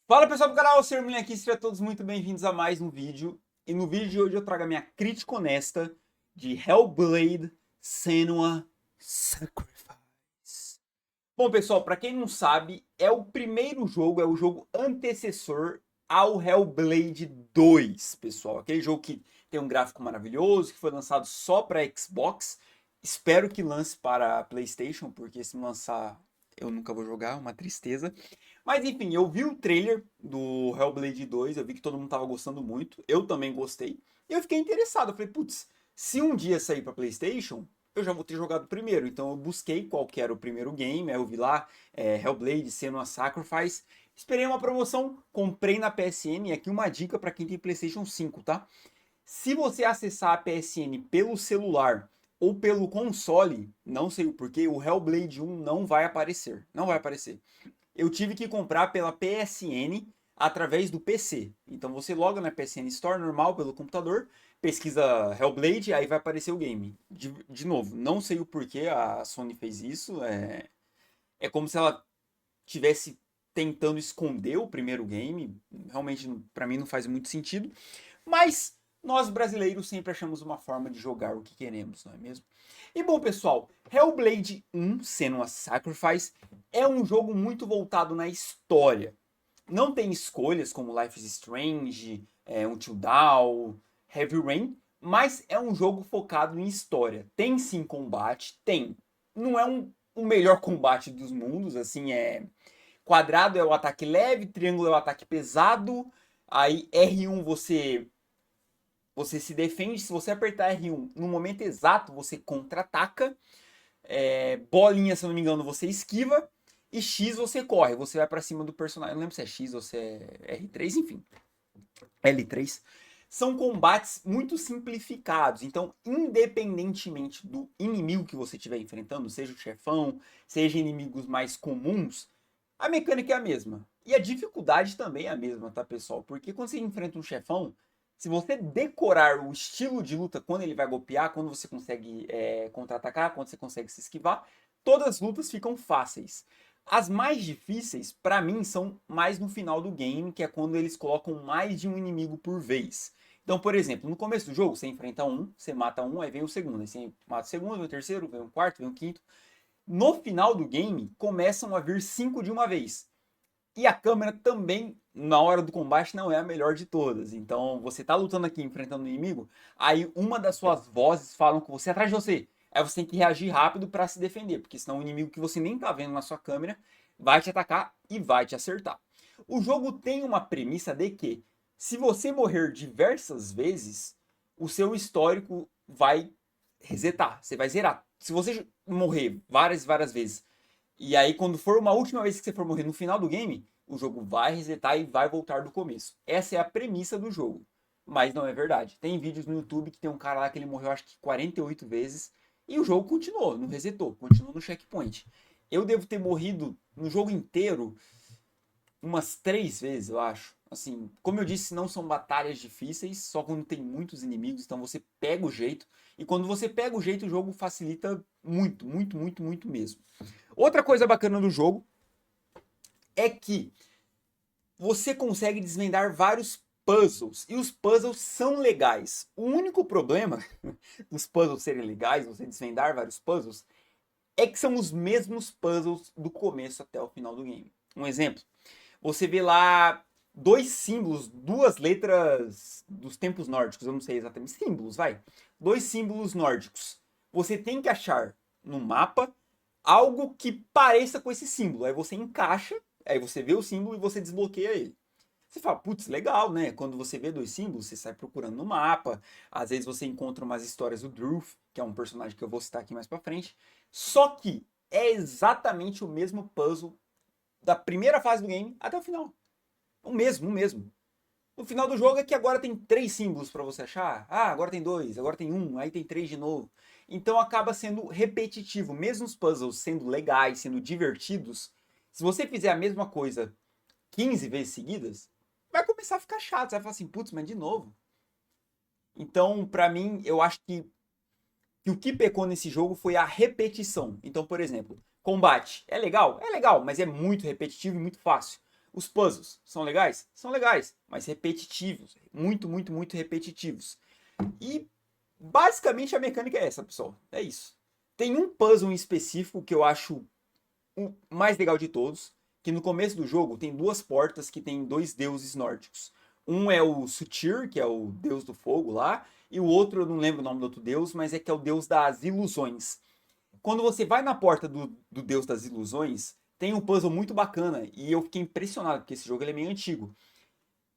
Fala pessoal do canal, Sr. Mulher aqui, sejam todos muito bem-vindos a mais um vídeo. E no vídeo de hoje eu trago a minha crítica honesta de Hellblade: Senua's Sacrifice. Bom pessoal, para quem não sabe, é o primeiro jogo, é o jogo antecessor ao Hellblade 2, pessoal. Aquele jogo que tem um gráfico maravilhoso, que foi lançado só para Xbox. Espero que lance para PlayStation, porque se não lançar eu nunca vou jogar, uma tristeza. Mas enfim, eu vi o trailer do Hellblade 2, eu vi que todo mundo tava gostando muito, eu também gostei, e eu fiquei interessado, eu falei, putz, se um dia sair pra PlayStation, eu já vou ter jogado primeiro, então eu busquei qual que era o primeiro game, aí eu vi lá, Hellblade, Senua's Sacrifice, esperei uma promoção, comprei na PSN, e aqui uma dica pra quem tem PlayStation 5, tá? Se você acessar a PSN pelo celular ou pelo console, não sei o porquê, o Hellblade 1 não vai aparecer, não vai aparecer. Eu tive que comprar pela PSN através do PC. Então você loga na PSN Store normal pelo computador, pesquisa Hellblade, aí vai aparecer o game. De novo, não sei o porquê a Sony fez isso. É como se ela tivesse tentando esconder o primeiro game. Realmente, para mim, não faz muito sentido. Mas nós brasileiros sempre achamos uma forma de jogar o que queremos, não é mesmo? E bom, pessoal, Hellblade 1, Senua's Sacrifice, é um jogo muito voltado na história. Não tem escolhas como Life is Strange, Until Dawn, Heavy Rain, mas é um jogo focado em história. Tem sim combate, tem. Não é o melhor combate dos mundos, assim, quadrado é o ataque leve, triângulo é o ataque pesado, aí R1 você se defende, se você apertar R1 no momento exato, você contra-ataca. Bolinha, se eu não me engano, você esquiva. E X você corre, você vai para cima do personagem. Eu não lembro se é X ou se é R3, enfim. L3. São combates muito simplificados. Então, independentemente do inimigo que você estiver enfrentando, seja o chefão, seja inimigos mais comuns, a mecânica é a mesma. E a dificuldade também é a mesma, tá, pessoal? Porque quando você enfrenta um chefão, se você decorar o estilo de luta, quando ele vai golpear, quando você consegue contra-atacar, quando você consegue se esquivar, todas as lutas ficam fáceis. As mais difíceis, para mim, são mais no final do game, que é quando eles colocam mais de um inimigo por vez. Então, por exemplo, no começo do jogo, você enfrenta um, você mata um, aí vem o segundo, aí você mata o segundo, vem o terceiro, vem o quarto, vem o quinto. No final do game, começam a vir 5 de uma vez. E a câmera também, na hora do combate, não é a melhor de todas. Então, você tá lutando aqui, enfrentando o inimigo, aí uma das suas vozes falam com você atrás de você. Aí você tem que reagir rápido para se defender, porque senão o inimigo que você nem tá vendo na sua câmera vai te atacar e vai te acertar. O jogo tem uma premissa de que, se você morrer diversas vezes, o seu histórico vai resetar, você vai zerar. Se você morrer várias vezes e aí, quando for uma última vez que você for morrer no final do game, o jogo vai resetar e vai voltar do começo. Essa é a premissa do jogo. Mas não é verdade. Tem vídeos no YouTube que tem um cara lá que ele morreu acho que 48 vezes e o jogo continuou, não resetou, continuou no checkpoint. Eu devo ter morrido no jogo inteiro umas 3 vezes, eu acho. Assim, como eu disse, não são batalhas difíceis, só quando tem muitos inimigos, então você pega o jeito. E quando você pega o jeito, o jogo facilita muito mesmo. Outra coisa bacana do jogo é que você consegue desvendar vários puzzles. E os puzzles são legais. O único problema dos puzzles serem legais, você desvendar vários puzzles, é que são os mesmos puzzles do começo até o final do game. Um exemplo, você vê lá dois símbolos, duas letras dos tempos nórdicos, eu não sei exatamente, símbolos, vai. Dois símbolos nórdicos. Você tem que achar no mapa algo que pareça com esse símbolo. Aí você encaixa, aí você vê o símbolo e você desbloqueia ele. Você fala, putz, legal, né? Quando você vê dois símbolos, você sai procurando no mapa. Às vezes você encontra umas histórias do Druth, que é um personagem que eu vou citar aqui mais pra frente. Só que é exatamente o mesmo puzzle da primeira fase do game até o final. O mesmo, o mesmo. No final do jogo é que agora tem 3 símbolos para você achar. Ah, agora tem 2, agora tem 1, aí tem 3 de novo. Então acaba sendo repetitivo. Mesmo os puzzles sendo legais, sendo divertidos, se você fizer a mesma coisa 15 vezes seguidas, vai começar a ficar chato. Você vai falar assim, putz, mas de novo. Então, para mim, eu acho que o que pecou nesse jogo foi a repetição. Então, por exemplo, combate. É legal, mas é muito repetitivo e muito fácil. Os puzzles são legais? São legais, mas repetitivos. Muito, muito, muito repetitivos. E basicamente a mecânica é essa, pessoal. É isso. Tem um puzzle em específico que eu acho o mais legal de todos, que no começo do jogo tem duas portas que tem dois deuses nórdicos. Um é o Sutir, que é o deus do fogo lá, e o outro, eu não lembro o nome do outro deus, mas é que é o deus das ilusões. Quando você vai na porta do deus das ilusões, tem um puzzle muito bacana, e eu fiquei impressionado, porque esse jogo ele é meio antigo.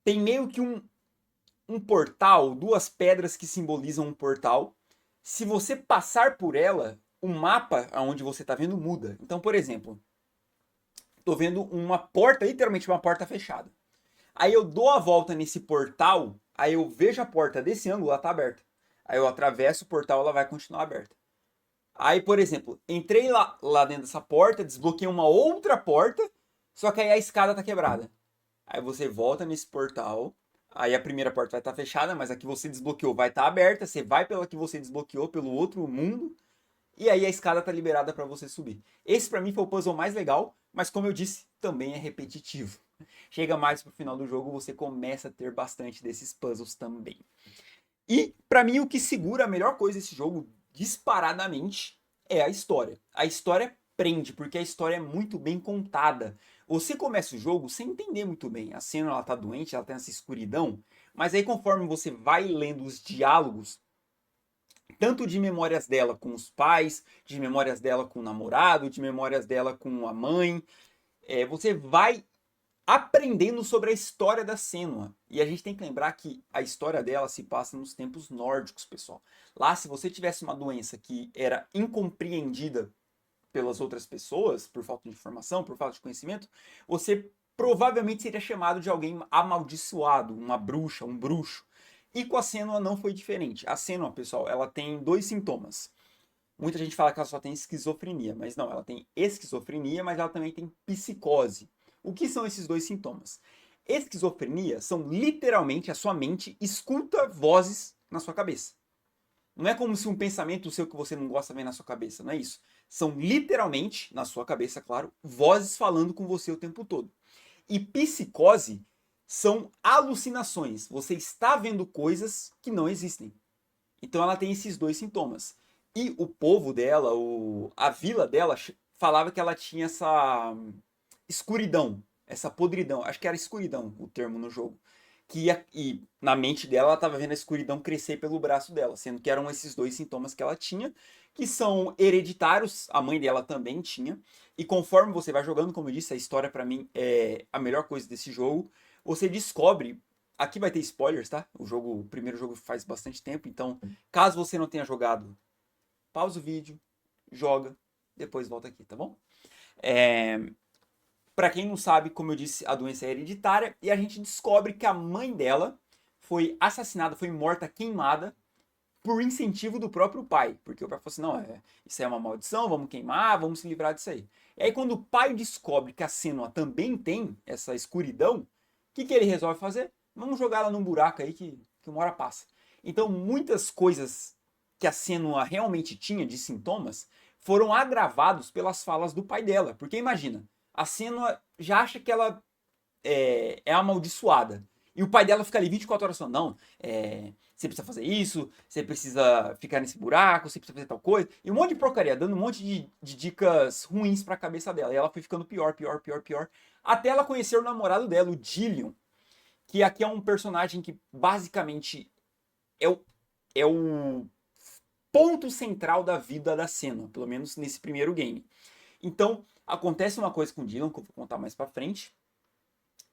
Tem meio que um portal, duas pedras que simbolizam um portal. Se você passar por ela, o mapa aonde você está vendo muda. Então, por exemplo, estou vendo uma porta, literalmente uma porta fechada. Aí eu dou a volta nesse portal, aí eu vejo a porta desse ângulo, ela está aberta. Aí eu atravesso o portal, ela vai continuar aberta. Aí, por exemplo, entrei lá dentro dessa porta, desbloqueei uma outra porta, só que aí a escada tá quebrada. Aí você volta nesse portal, aí a primeira porta vai estar fechada, mas a que você desbloqueou vai estar aberta, você vai pela que você desbloqueou, pelo outro mundo, e aí a escada tá liberada para você subir. Esse para mim foi o puzzle mais legal, mas como eu disse, também é repetitivo. Chega mais pro final do jogo, você começa a ter bastante desses puzzles também. E para mim o que segura a melhor coisa desse jogo disparadamente é a história. A história prende, porque a história é muito bem contada. Você começa o jogo sem entender muito bem. A cena ela tá doente, ela tem essa escuridão, mas aí conforme você vai lendo os diálogos, tanto de memórias dela com os pais, de memórias dela com o namorado, de memórias dela com a mãe, você vai aprendendo sobre a história da Senua. E a gente tem que lembrar que a história dela se passa nos tempos nórdicos, pessoal. Lá, se você tivesse uma doença que era incompreendida pelas outras pessoas, por falta de informação, por falta de conhecimento, você provavelmente seria chamado de alguém amaldiçoado, uma bruxa, um bruxo. E com a Senua não foi diferente. A Senua, pessoal, ela tem dois sintomas. Muita gente fala que ela só tem esquizofrenia, mas não, ela tem esquizofrenia, mas ela também tem psicose. O que são esses dois sintomas? Esquizofrenia são literalmente a sua mente escuta vozes na sua cabeça. Não é como se um pensamento seu que você não gosta vem na sua cabeça, não é isso. São literalmente, na sua cabeça, claro, vozes falando com você o tempo todo. E psicose são alucinações. Você está vendo coisas que não existem. Então ela tem esses dois sintomas. E o povo dela, a vila dela, falava que ela tinha essa escuridão, essa podridão. Acho que era escuridão o termo no jogo. E na mente dela, ela estava vendo a escuridão crescer pelo braço dela, sendo que eram esses dois sintomas que ela tinha, que são hereditários, a mãe dela também tinha. E conforme você vai jogando, como eu disse, a história para mim é a melhor coisa desse jogo. Você descobre. Aqui vai ter spoilers, tá? O primeiro jogo faz bastante tempo, então caso você não tenha jogado, pausa o vídeo, joga, depois volta aqui, tá bom? Para quem não sabe, como eu disse, a doença é hereditária e a gente descobre que a mãe dela foi assassinada, foi morta, queimada por incentivo do próprio pai, porque o pai falou assim, não, isso é uma maldição, vamos queimar, vamos se livrar disso aí. E aí quando o pai descobre que a Senua também tem essa escuridão, o que ele resolve fazer? Vamos jogar ela num buraco aí que uma hora passa. Então muitas coisas que a Senua realmente tinha de sintomas foram agravados pelas falas do pai dela, porque imagina, a Senua já acha que ela é amaldiçoada. E o pai dela fica ali 24 horas falando, não, você precisa fazer isso, você precisa ficar nesse buraco, você precisa fazer tal coisa. E um monte de porcaria, dando um monte de dicas ruins pra cabeça dela. E ela foi ficando pior, pior, pior, pior. Até ela conhecer o namorado dela, o Dillion. Que aqui é um personagem que basicamente é o ponto central da vida da Senua. Pelo menos nesse primeiro game. Então, acontece uma coisa com o Dillion, que eu vou contar mais pra frente.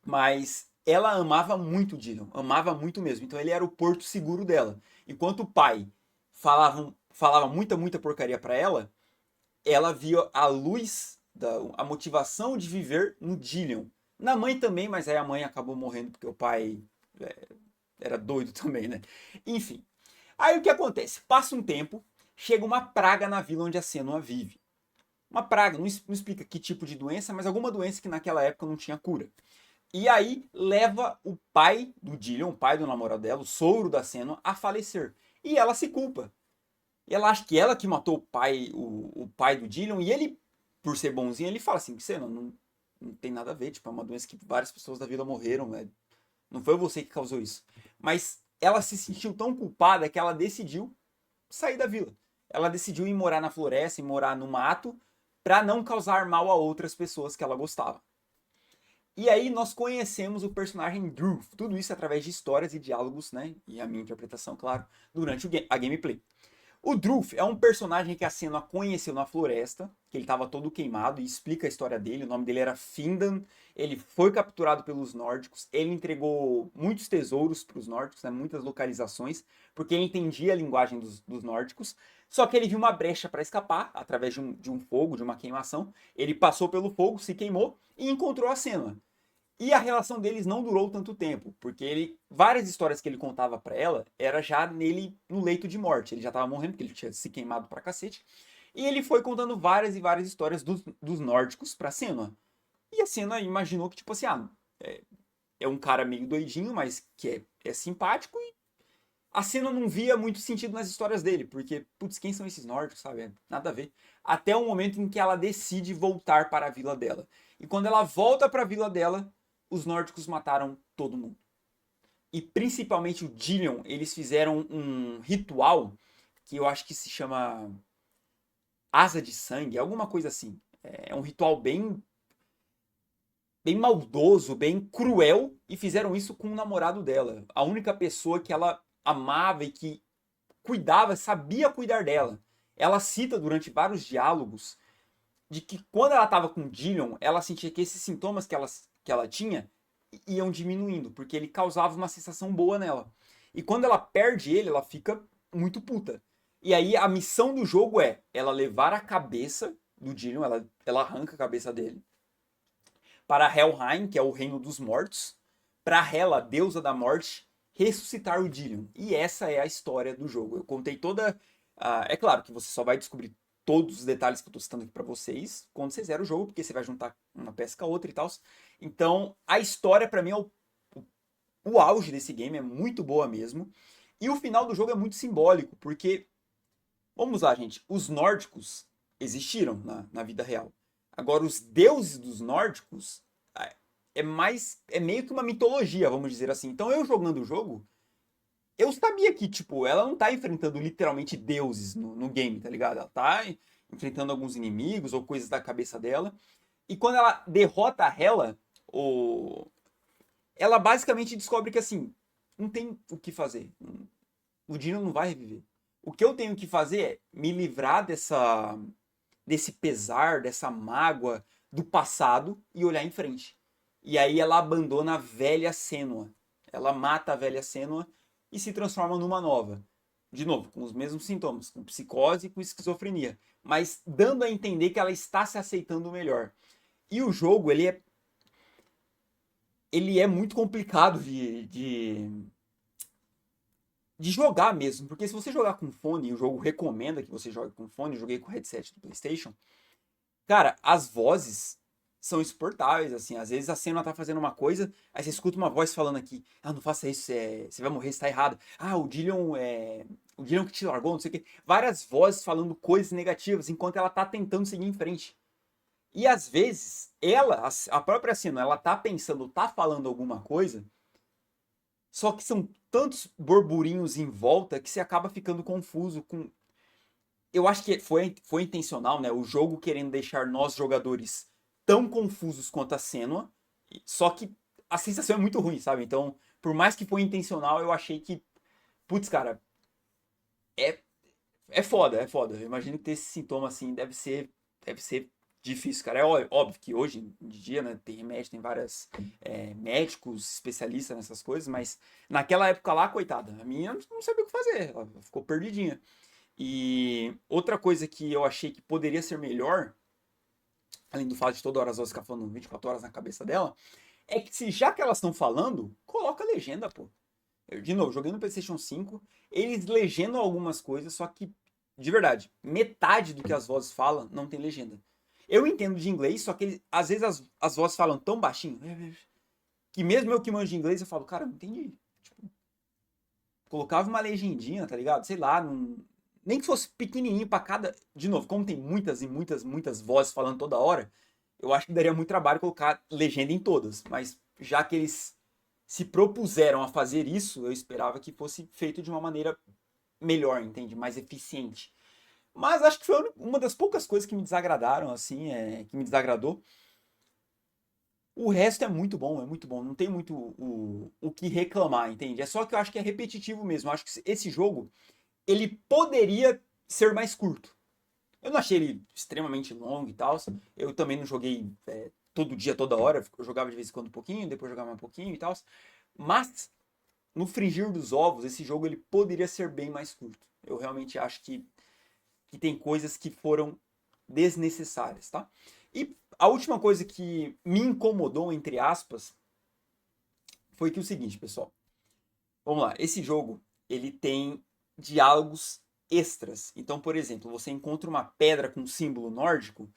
Mas ela amava muito o Dillion, amava muito mesmo. Então ele era o porto seguro dela. Enquanto o pai falava muita, muita porcaria pra ela, ela via a luz, a motivação de viver no Dillion. Na mãe também, mas aí a mãe acabou morrendo porque o pai era doido também, né? Enfim. Aí o que acontece? Passa um tempo, chega uma praga na vila onde a Senua vive. Uma praga, não explica que tipo de doença, mas alguma doença que naquela época não tinha cura. E aí leva o pai do Dillion, o pai do namorado dela, o sogro da Senua, a falecer. E ela se culpa. E ela acha que ela que matou o pai do Dillion, e ele, por ser bonzinho, ele fala assim, Senua, não tem nada a ver, tipo, é uma doença que várias pessoas da vila morreram, né? Não foi você que causou isso. Mas ela se sentiu tão culpada que ela decidiu sair da vila. Ela decidiu ir morar na floresta, ir morar no mato, para não causar mal a outras pessoas que ela gostava. E aí nós conhecemos o personagem Drew. Tudo isso através de histórias e diálogos, né? E a minha interpretação, claro, durante a gameplay. O Druf é um personagem que a Senua conheceu na floresta, que ele estava todo queimado, e explica a história dele. O nome dele era Findan. Ele foi capturado pelos nórdicos. Ele entregou muitos tesouros para os nórdicos, né, muitas localizações, porque ele entendia a linguagem dos nórdicos. Só que ele viu uma brecha para escapar, através de um fogo, de uma queimação. Ele passou pelo fogo, se queimou e encontrou a Senua. E a relação deles não durou tanto tempo, porque várias histórias que ele contava para ela era já nele no leito de morte. Ele já tava morrendo, porque ele tinha se queimado pra cacete. E ele foi contando várias e várias histórias dos nórdicos pra Senua. E a Senua imaginou que, tipo assim, é um cara meio doidinho, mas que é simpático. E a Senua não via muito sentido nas histórias dele, porque, putz, quem são esses nórdicos, sabe? Nada a ver. Até o momento em que ela decide voltar para a vila dela. E quando ela volta para a vila dela, os nórdicos mataram todo mundo. E principalmente o Dillion, eles fizeram um ritual que eu acho que se chama Asa de Sangue, alguma coisa assim. É um ritual bem maldoso, bem cruel, e fizeram isso com o namorado dela. A única pessoa que ela amava e que cuidava, sabia cuidar dela. Ela cita durante vários diálogos de que quando ela estava com o Dillion, ela sentia que esses sintomas que ela tinha iam diminuindo, porque ele causava uma sensação boa nela. E quando ela perde ele, ela fica muito puta. E aí a missão do jogo é ela levar a cabeça do Dillion, ela arranca a cabeça dele, para Helheim, que é o reino dos mortos, para Hela, deusa da morte, ressuscitar o Dillion. E essa é a história do jogo. Eu contei toda... é claro que você só vai descobrir todos os detalhes que eu tô citando aqui pra vocês quando você zera o jogo, porque você vai juntar uma peça com a outra e tal. Então, a história pra mim é o auge desse game, é muito boa mesmo. E o final do jogo é muito simbólico, porque, vamos lá, gente, os nórdicos existiram na vida real. Agora, os deuses dos nórdicos é meio que uma mitologia, vamos dizer assim. Então, eu jogando o jogo, eu sabia que, tipo, ela não tá enfrentando literalmente deuses no game, tá ligado? Ela tá enfrentando alguns inimigos ou coisas da cabeça dela. E quando ela derrota a Hela, ela basicamente descobre que, assim, não tem o que fazer. O Dino não vai reviver. O que eu tenho que fazer é me livrar desse pesar, dessa mágoa do passado e olhar em frente. E aí ela abandona a velha Senua. Ela mata a velha Senua e se transforma numa nova. De novo, com os mesmos sintomas, com psicose e com esquizofrenia. Mas dando a entender que ela está se aceitando melhor. E o jogo, ele é muito complicado de jogar mesmo. Porque se você jogar com fone, e o jogo recomenda que você jogue com fone, eu joguei com o headset do PlayStation. Cara, as vozes são insuportáveis, assim. Às vezes a cena tá fazendo uma coisa, aí você escuta uma voz falando aqui, não faça isso, você vai morrer, você tá errado. O Dillion que te largou, não sei o quê. Várias vozes falando coisas negativas, enquanto ela tá tentando seguir em frente. E às vezes, a própria Senua, ela tá pensando, tá falando alguma coisa, só que são tantos burburinhos em volta que você acaba ficando confuso com... Eu acho que foi intencional, né? O jogo querendo deixar nós jogadores tão confusos quanto a Senua, só que a sensação é muito ruim, sabe? Então, por mais que foi intencional, eu achei que, putz, cara, é, é foda, é foda. Eu imagino que ter esse sintoma assim deve ser difícil, cara. É óbvio que hoje em dia, né, tem remédio, tem vários médicos especialistas nessas coisas, mas naquela época lá, coitada, a minha não sabia o que fazer, ela ficou perdidinha. E outra coisa que eu achei que poderia ser melhor, além do fato de toda hora as vozes ficar falando 24 horas na cabeça dela, é que se já que elas estão falando, coloca a legenda, pô. De novo, joguei no PlayStation 5, eles legendam algumas coisas, só que, de verdade, metade do que as vozes falam não tem legenda. Eu entendo de inglês, só que às vezes as vozes falam tão baixinho, que mesmo eu que manjo de inglês, eu falo, cara, não entendi. Tipo, colocava uma legendinha, tá ligado? Sei lá, nem que fosse pequenininho pra cada... De novo, como tem muitas e muitas, muitas vozes falando toda hora, eu acho que daria muito trabalho colocar legenda em todas, mas já que eles se propuseram a fazer isso, eu esperava que fosse feito de uma maneira melhor, entende? Mais eficiente. Mas acho que foi uma das poucas coisas que me desagradaram, assim, que me desagradou. O resto é muito bom, é muito bom. Não tem muito o que reclamar, entende? É só que eu acho que é repetitivo mesmo. Eu acho que esse jogo, ele poderia ser mais curto. Eu não achei ele extremamente longo e tal. Eu também não joguei todo dia, toda hora. Eu jogava de vez em quando um pouquinho, depois jogava mais um pouquinho e tal. Mas, no frigir dos ovos, esse jogo ele poderia ser bem mais curto. Eu realmente acho que tem coisas que foram desnecessárias, tá? E a última coisa que me incomodou, entre aspas, foi que o seguinte, pessoal. Vamos lá, esse jogo, ele tem diálogos extras. Então, por exemplo, você encontra uma pedra com um símbolo nórdico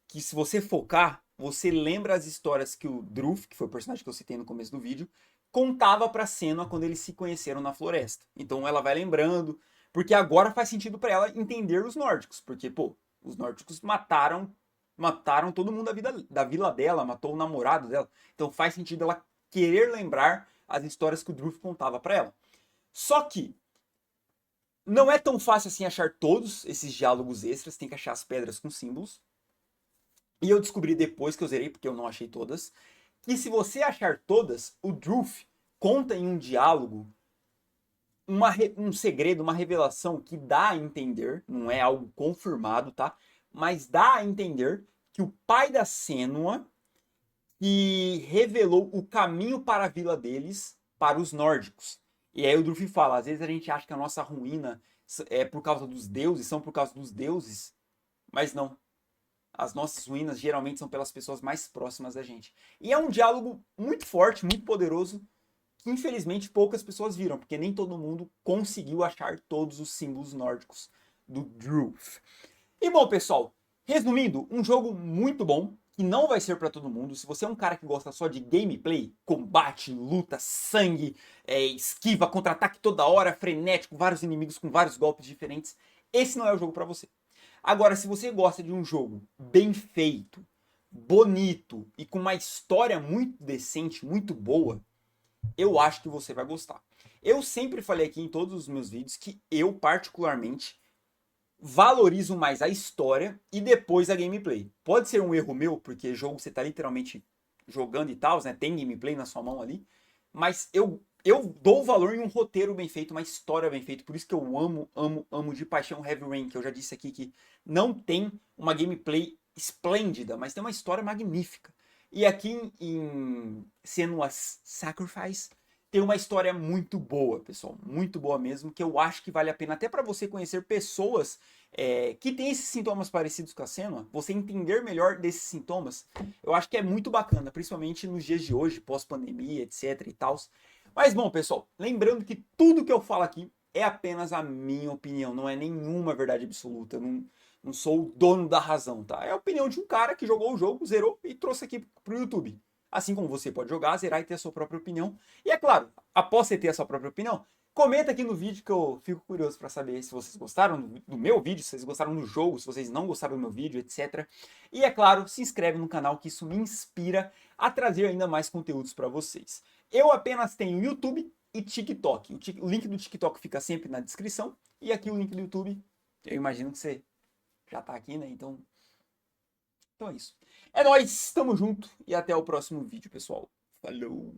que se você focar, você lembra as histórias que o Druf, que foi o personagem que eu citei no começo do vídeo, contava pra Senua quando eles se conheceram na floresta. Então ela vai lembrando, porque agora faz sentido para ela entender os nórdicos, porque pô, os nórdicos mataram todo mundo da vila dela, matou o namorado dela. Então faz sentido ela querer lembrar as histórias que o Druf contava para ela. Só que não é tão fácil assim achar todos esses diálogos extras, tem que achar as pedras com símbolos. E eu descobri depois que eu zerei, porque eu não achei todas, que se você achar todas, o Druf conta em um diálogo um segredo, uma revelação que dá a entender, não é algo confirmado, tá? Mas dá a entender que o pai da Senua que revelou o caminho para a vila deles, para os nórdicos. E aí o Druf fala, às vezes a gente acha que a nossa ruína é por causa dos deuses, são por causa dos deuses, mas não. As nossas ruínas geralmente são pelas pessoas mais próximas da gente. E é um diálogo muito forte, muito poderoso, que infelizmente poucas pessoas viram, porque nem todo mundo conseguiu achar todos os símbolos nórdicos do Druf. E bom, pessoal, resumindo, um jogo muito bom, que não vai ser para todo mundo. Se você é um cara que gosta só de gameplay, combate, luta, sangue, esquiva, contra-ataque toda hora, frenético, vários inimigos com vários golpes diferentes, esse não é o jogo para você. Agora, se você gosta de um jogo bem feito, bonito e com uma história muito decente, muito boa, eu acho que você vai gostar. Eu sempre falei aqui em todos os meus vídeos que eu, particularmente, valorizo mais a história e depois a gameplay. Pode ser um erro meu, porque jogo você tá literalmente jogando e tal, né? Tem gameplay na sua mão ali. Mas eu dou valor em um roteiro bem feito, uma história bem feita. Por isso que eu amo, amo, amo de paixão Heavy Rain, que eu já disse aqui que não tem uma gameplay esplêndida, mas tem uma história magnífica. E aqui em Senua's Sacrifice tem uma história muito boa, pessoal, muito boa mesmo, que eu acho que vale a pena até para você conhecer pessoas que têm esses sintomas parecidos com a Senua, você entender melhor desses sintomas, eu acho que é muito bacana, principalmente nos dias de hoje, pós-pandemia, etc e tal. Mas bom, pessoal, lembrando que tudo que eu falo aqui é apenas a minha opinião, não é nenhuma verdade absoluta, não sou o dono da razão, tá? É a opinião de um cara que jogou o jogo, zerou e trouxe aqui pro YouTube. Assim como você pode jogar, zerar e ter a sua própria opinião. E é claro, após você ter a sua própria opinião, comenta aqui no vídeo que eu fico curioso para saber se vocês gostaram do meu vídeo, se vocês gostaram do jogo, se vocês não gostaram do meu vídeo, etc. E é claro, se inscreve no canal que isso me inspira a trazer ainda mais conteúdos para vocês. Eu apenas tenho YouTube e TikTok. O link do TikTok fica sempre na descrição e aqui o link do YouTube, eu imagino que você já tá aqui, né? Então é isso. É nóis, tamo junto e até o próximo vídeo, pessoal. Falou!